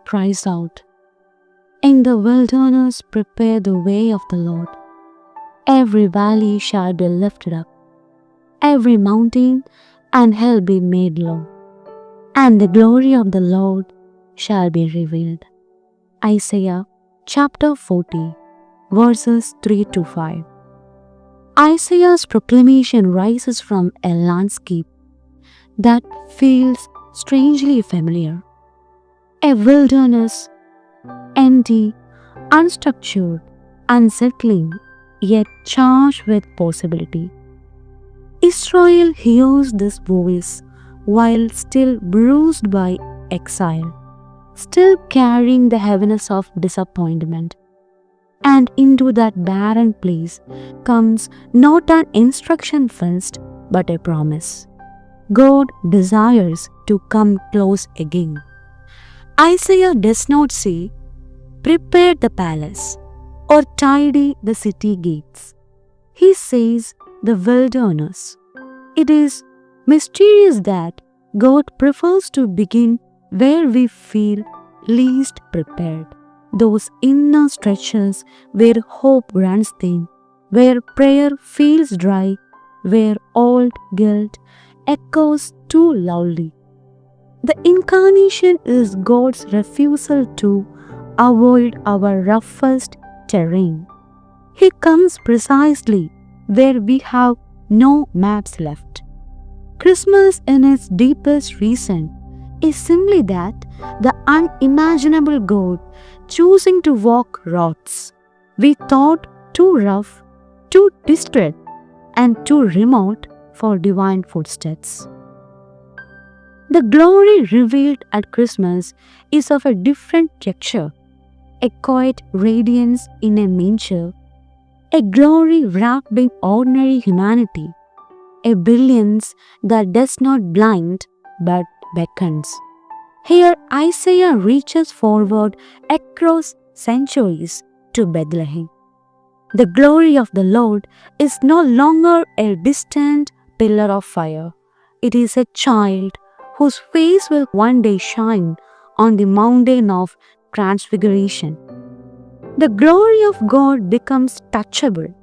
cries out, "In the wilderness prepare the way of the Lord. Every valley shall be lifted up, every mountain and hill be made low, and the glory of the Lord shall be revealed." Isaiah chapter 40, verses 3 to 5. Isaiah's proclamation rises from a landscape that feels strangely familiar. A wilderness, empty, unstructured, unsettling, yet charged with possibility. Israel hears this voice while still bruised by exile, still carrying the heaviness of disappointment. And into that barren place comes not an instruction first, but a promise. God desires to come close again. Isaiah does not say, "Prepare the palace," or "tidy the city gates." He says, "the wilderness." It is mysterious that God prefers to begin where we feel least prepared. Those inner stretches where hope runs thin, where prayer feels dry, where old guilt echoes too loudly. The incarnation is God's refusal to avoid our roughest terrain. He comes precisely where we have no maps left. Christmas, in its deepest reason, is simply that the unimaginable God choosing to walk routes we thought too rough, too distant, and too remote for divine footsteps. The glory revealed at Christmas is of a different texture, a quiet radiance in a manger, a glory wrapped in ordinary humanity, a brilliance that does not blind but beckons. Here Isaiah reaches forward across centuries to Bethlehem. The glory of the Lord is no longer a distant pillar of fire. It is a child whose face will one day shine on the mountain of transfiguration. The glory of God becomes touchable.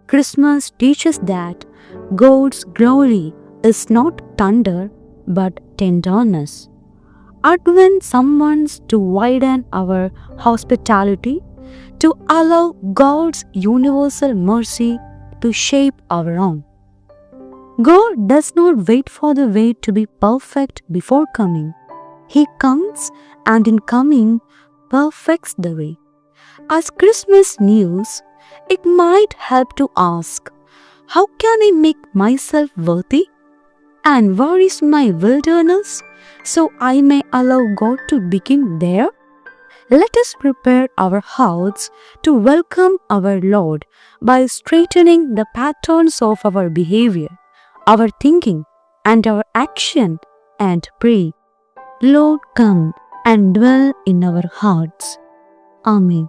Christmas teaches that God's glory is not thunder but tenderness. Advent summons to widen our hospitality, to allow God's universal mercy to shape our own. God does not wait for the way to be perfect before coming. He comes, and in coming perfects the way. As Christmas news, it might help to ask, how can I make myself worthy? And where is my wilderness, so I may allow God to begin there? Let us prepare our hearts to welcome our Lord by straightening the patterns of our behavior, our thinking, and our action, and pray, "Lord, come and dwell in our hearts." Amen.